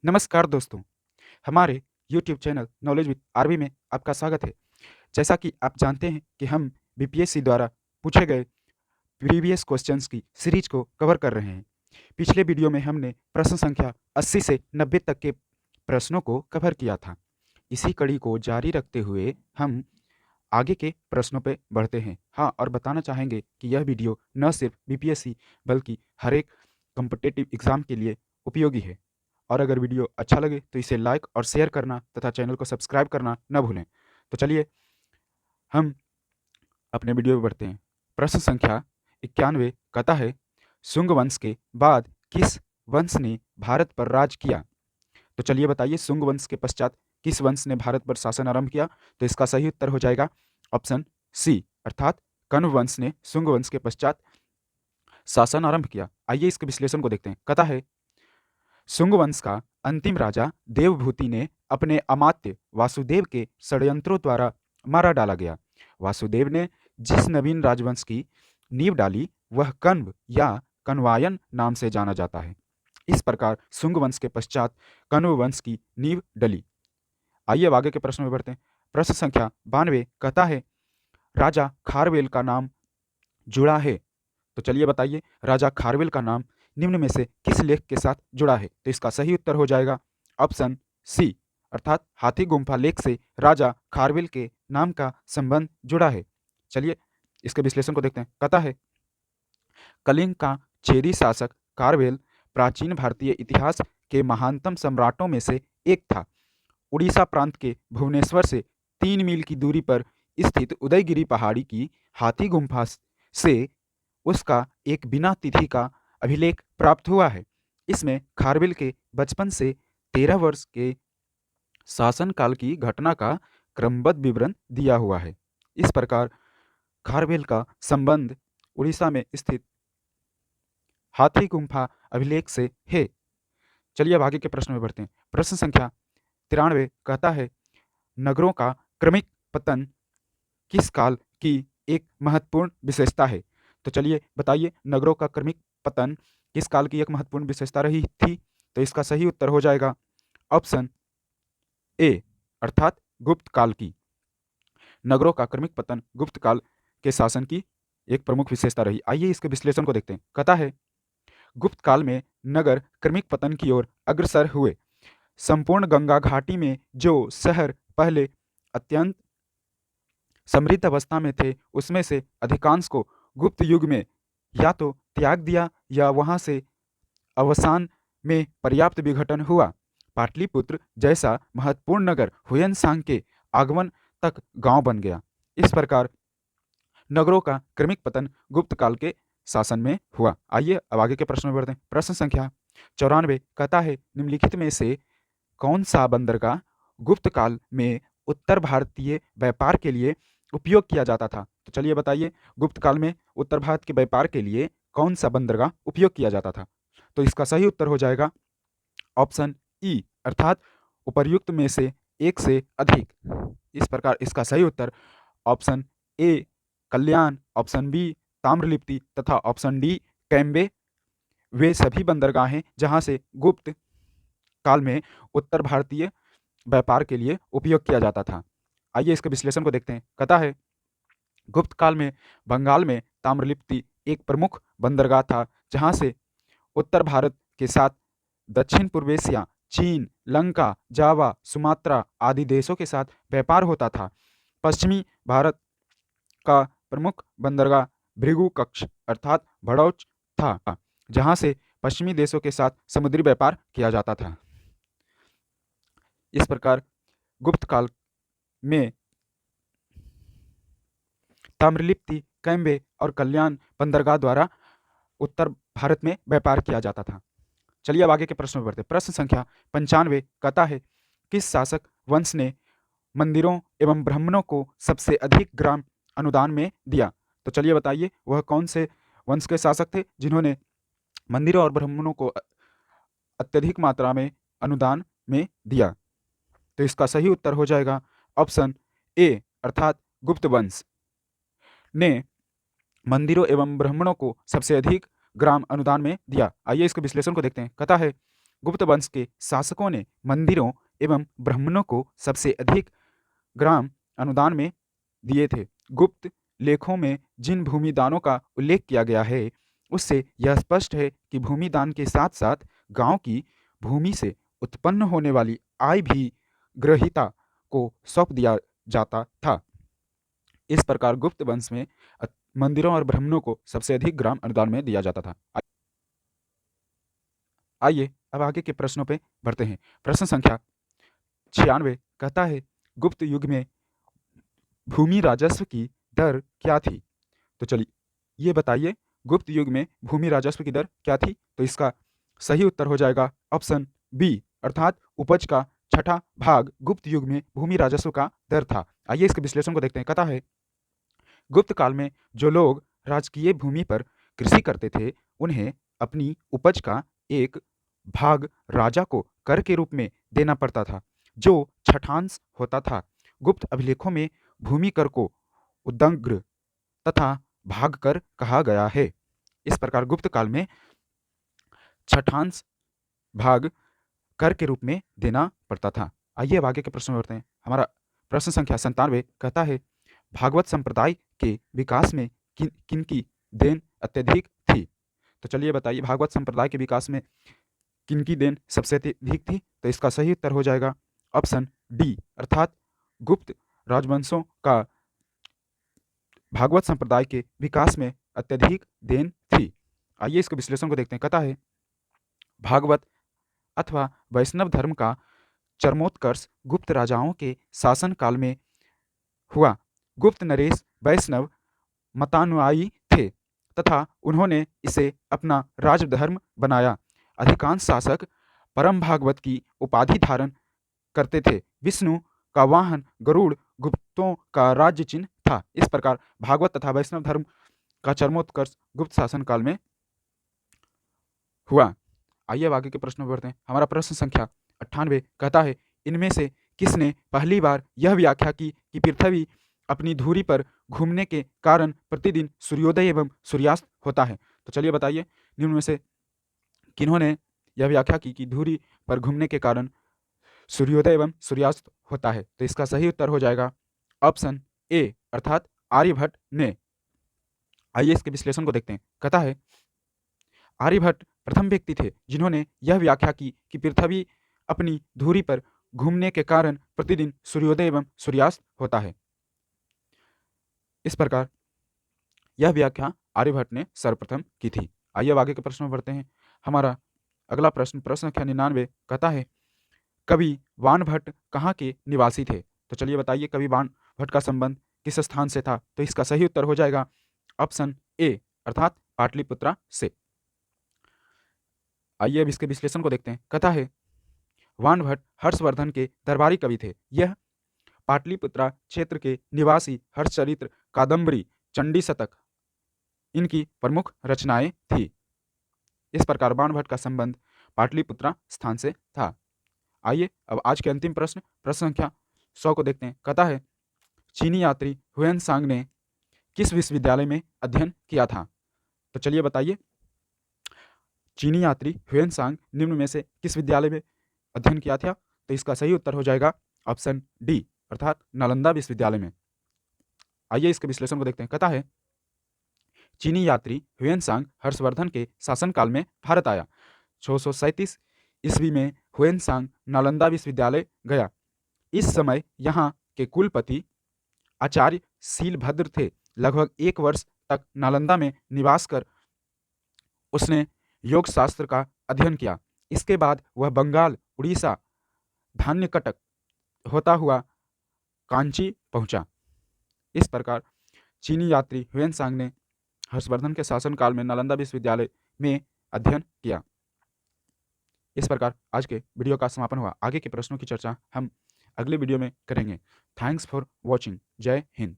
नमस्कार दोस्तों, हमारे YouTube channel knowledge with RB में आपका स्वागत है। जैसा कि आप जानते हैं कि हम बीपीएससी द्वारा पूछे गए प्रीवियस क्वेश्चंस की सीरीज को कवर कर रहे हैं। पिछले वीडियो में हमने प्रश्न संख्या 80 से 90 तक के प्रश्नों को कवर किया था। इसी कड़ी को जारी रखते हुए हम आगे के प्रश्नों पे बढ़ते हैं। हाँ, और बताना चाहेंगे कि यह वीडियो न सिर्फ बीपीएससी बल्कि हर एक कॉम्पिटिटिव एग्ज़ाम के लिए उपयोगी है। और अगर वीडियो अच्छा लगे तो इसे लाइक और शेयर करना तथा चैनल को सब्सक्राइब करना न भूलें। तो चलिए हम अपने वीडियो में बढ़ते हैं। प्रश्न संख्या 91 कहता है, शुंग वंश के बाद किस वंश ने भारत पर राज किया? तो चलिए बताइए, शुंग वंश के पश्चात किस वंश ने भारत पर शासन आरंभ किया? तो इसका सही उत्तर हो जाएगा ऑप्शन सी, अर्थात कण्व वंश ने शुंग वंश के पश्चात शासन आरंभ किया। आइए इसके विश्लेषण को देखते हैं। कहता है, शुंग वंश का अंतिम राजा देवभूति ने अपने अमात्य वासुदेव के षड्यंत्रों द्वारा मारा डाला गया। वासुदेव ने जिस नवीन राजवंश की नींव डाली वह कण्व या कण्वायन नाम से जाना जाता है। इस प्रकार शुंग वंश के पश्चात कण्व वंश की नींव डली। आइए अब आगे के प्रश्न में बढ़ते हैं। प्रश्न संख्या 92 कहता है, राजा खारवेल का नाम जुड़ा है। तो चलिए बताइए, राजा खारवेल का नाम निम्न में से किस लेख के साथ जुड़ा है? तो इसका सही उत्तर हो जाएगा ऑप्शन सी, अर्थात हाथी गुम्फा लेख से राजा खारवेल के नाम का संबंध जुड़ा है। चलिए इसके विश्लेषण को देखते हैं। कहता है, कलिंग का चेदी शासक खारवेल प्राचीन भारतीय इतिहास के महानतम सम्राटों में से एक था। उड़ीसा प्रांत के भुवनेश्वर से 3 मील की दूरी पर स्थित उदयगिरी पहाड़ी की हाथी गुम्फा से उसका एक बिना तिथि का अभिलेख प्राप्त हुआ है। इसमें खारवेल के बचपन से 13 वर्ष के शासनकाल की घटना का क्रमबद्ध विवरण दिया हुआ है। इस प्रकार खारवेल का संबंध उड़ीसा में स्थित हाथी गुम्फा अभिलेख से है। चलिए अब आगे के प्रश्न में बढ़ते हैं। प्रश्न संख्या 93 कहता है, नगरों का क्रमिक पतन किस काल की एक महत्वपूर्ण विशेषता है? तो चलिए बताइए, नगरों का क्रमिक पतन किस काल की एक महत्वपूर्ण विशेषता रही थी? तो इसका सही उत्तर हो जाएगा ऑप्शन ए, अर्थात गुप्त काल की। नगरों का क्रमिक पतन गुप्त काल के शासन की एक प्रमुख विशेषता रही। आइए इसके विश्लेषण को देखते हैं। कहता है, गुप्त काल में नगर क्रमिक पतन की ओर अग्रसर हुए। संपूर्ण गंगा घाटी में जो शहर पहले अत्यंत समृद्ध अवस्था में थे उसमें से अधिकांश को गुप्त युग में या तो त्याग दिया या वहां से अवसान में पर्याप्त विघटन हुआ। पाटलिपुत्र जैसा महत्वपूर्ण नगर हुयनसांग के आगमन तक गांव बन गया। इस प्रकार नगरों का क्रमिक पतन गुप्त काल के शासन में हुआ। आइए अब आगे के प्रश्न में बढ़ते हैं। प्रश्न संख्या 94 कहता है, निम्नलिखित में से कौन सा बंदरगाह गुप्त काल में उत्तर भारतीय व्यापार के लिए उपयोग किया जाता था? तो चलिए बताइए, गुप्त काल में उत्तर भारत के व्यापार के लिए कौन सा बंदरगाह उपयोग किया जाता था? तो इसका सही उत्तर हो जाएगा ऑप्शन ई, अर्थात उपर्युक्त में से एक से अधिक। इस प्रकार इसका सही उत्तर option A Kalyan, option B Tamralipti तथा ऑप्शन डी कैम्बे वे सभी बंदरगाह हैं जहां से गुप्त काल में उत्तर भारतीय व्यापार के लिए उपयोग किया जाता था। आइए इसके विश्लेषण को देखते हैं। कहता है, गुप्त काल में बंगाल में ताम्रलिप्ति एक प्रमुख बंदरगाह था जहां से उत्तर भारत के साथ दक्षिण पूर्व एशिया, चीन, लंका, जावा, सुमात्रा आदि देशों के साथ व्यापार होता था। पश्चिमी भारत का प्रमुख बंदरगाह भृगु कक्ष अर्थात भड़ौच था, जहां से पश्चिमी देशों के साथ समुद्री व्यापार किया जाता था। इस प्रकार गुप्त काल में ताम्रलिप्ति, कैम्बे और कल्याण बंदरगाह द्वारा उत्तर भारत में व्यापार किया जाता था। चलिए अब आगे के प्रश्न में बढ़ते हैं। प्रश्न संख्या 95 कहता है, किस शासक वंश ने मंदिरों एवं ब्राह्मणों को सबसे अधिक ग्राम अनुदान में दिया? तो चलिए बताइए, वह कौन से वंश के शासक थे जिन्होंने मंदिरों और ब्राह्मणों को अत्यधिक मात्रा में अनुदान में दिया? तो इसका सही उत्तर हो जाएगा ऑप्शन ए, अर्थात गुप्त वंश ने मंदिरों एवं ब्राह्मणों को सबसे अधिक ग्राम अनुदान में दिया। आइए इसके विश्लेषण को देखते हैं। कहता है, गुप्त वंश के शासकों ने मंदिरों एवं ब्राह्मणों को सबसे अधिक ग्राम अनुदान में दिए थे। गुप्त लेखों में जिन भूमि दानों का उल्लेख किया गया है, उससे यह स्पष्ट है कि भूमि दान के साथ साथ गांव की भूमि से उत्पन्न होने वाली आय भी ग्रहिता को सौंप दिया जाता था। इस प्रकार गुप्त वंश में मंदिरों और ब्राह्मणों को सबसे अधिक ग्राम अनुदान में दिया जाता था। आइए अब आगे के प्रश्नों पे बढ़ते हैं। प्रश्न संख्या 96 कहता है, गुप्त युग में भूमि राजस्व की दर क्या थी? तो चलिए ये बताइए, गुप्त युग में भूमि राजस्व की दर क्या थी? तो इसका सही उत्तर हो जाएगा ऑप्शन बी, अर्थात उपज का छठा भाग गुप्त युग में भूमि राजस्व का दर था। आइए इसके विश्लेषण को देखते हैं। कहता है, गुप्त काल में जो लोग राजकीय भूमि पर कृषि करते थे, उन्हें अपनी उपज का एक भाग राजा को कर के रूप में देना पड़ता था, जो छठांश होता था। गुप्त अभिलेखों में भूमि कर को उद्ग्र तथा भाग कर कहा गया है। इस प्रकार गुप्त काल में छठांश भाग कर के रूप में देना पड़ता था। आइए अब आगे के प्रश्न में बढ़ते हैं। हमारा प्रश्न संख्या 97 कहता है, भागवत संप्रदाय के विकास में किन की देन अत्यधिक थी? तो चलिए बताइए, भागवत संप्रदाय के विकास में किन की देन सबसे अधिक थी? तो इसका सही उत्तर हो जाएगा ऑप्शन डी, अर्थात गुप्त राजवंशों का भागवत संप्रदाय के विकास में अत्यधिक देन थी। आइए इसके विश्लेषण को देखते हैं। कहता है, भागवत अथवा वैष्णव धर्म का चरमोत्कर्ष गुप्त राजाओं के शासन काल में हुआ। गुप्त नरेश वैष्णव मतानुयायी थे तथा उन्होंने इसे अपना राजधर्म बनाया। अधिकांश शासक परम भागवत की उपाधि धारण करते थे। विष्णु का वाहन गरुड़ गुप्तों का राज्य चिन्ह था। इस प्रकार भागवत तथा वैष्णव धर्म का चरमोत्कर्ष गुप्त शासन काल में हुआ। आइए अब आगे के प्रश्न में बढ़ते हैं। हमारा प्रश्न संख्या 98 कहता है, इनमें से किसने पहली बार यह व्याख्या की कि पृथ्वी अपनी धुरी पर घूमने के कारण प्रतिदिन सूर्योदय एवं सूर्यास्त होता है? तो चलिए बताइए, निम्न में से किन्होंने यह व्याख्या की कि धुरी पर घूमने के कारण सूर्योदय एवं सूर्यास्त होता है? तो इसका सही उत्तर हो जाएगा ऑप्शन ए, अर्थात आर्यभट्ट ने। आइए इसके विश्लेषण को देखते हैं। कहता है, आर्यभट्ट प्रथम व्यक्ति थे जिन्होंने यह व्याख्या की कि पृथ्वी अपनी धुरी पर घूमने के कारण प्रतिदिन सूर्योदय एवं सूर्यास्त होता है। इस प्रकार यह व्याख्या आर्यभट्ट ने सर्वप्रथम की थी। आइए अब आगे के प्रश्न में बढ़ते हैं। हमारा अगला प्रश्न संख्या 99 कहता है, कवि वानभट्ट कहाँ के निवासी थे? तो चलिए बताइए, कवि वानभट्ट का संबंध किस स्थान से था? तो इसका सही उत्तर हो जाएगा ऑप्शन ए, अर्थात पाटलिपुत्रा से। आइए अब इसके विश्लेषण को देखते हैं। कहता है, वानभट्ट हर्षवर्धन के दरबारी कवि थे। यह पाटलिपुत्रा क्षेत्र के निवासी हर्षचरित्र, कादम्बरी, चंडी शतक इनकी प्रमुख रचनाएं थी। इस प्रकार वानभट्ट का संबंध पाटलिपुत्रा स्थान से था। आइए अब आज के अंतिम प्रश्न संख्या 100 को देखते हैं। कहता है, चीनी यात्री हुएनसांग ने किस विश्वविद्यालय में अध्ययन किया था? तो चलिए बताइए, चीनी यात्री हुएनसांग निम्न में से किस विद्यालय में अध्ययन किया था? तो इसका सही उत्तर हो जाएगा ऑप्शन डी, अर्थात नालंदा विश्वविद्यालय में। आइए इसके विश्लेषण को देखते हैं। कहता है, चीनी यात्री हुएनसांग हर्षवर्धन के शासनकाल में भारत आया। 637 ईस्वी में हुएनसांग नालंदा विश्वविद्यालय गया। इस समय यहाँ के कुलपति आचार्य शीलभद्र थे। लगभग 1 वर्ष तक नालंदा में निवास कर उसने योग शास्त्र का अध्ययन किया। इसके बाद वह बंगाल, उड़ीसा, धान्यकटक होता हुआ कांची पहुंचा। इस प्रकार चीनी यात्री हुएनसांग ने हर्षवर्धन के शासनकाल में नालंदा विश्वविद्यालय में अध्ययन किया। इस प्रकार आज के वीडियो का समापन हुआ। आगे के प्रश्नों की चर्चा हम अगले वीडियो में करेंगे। Thanks for watching. जय हिंद।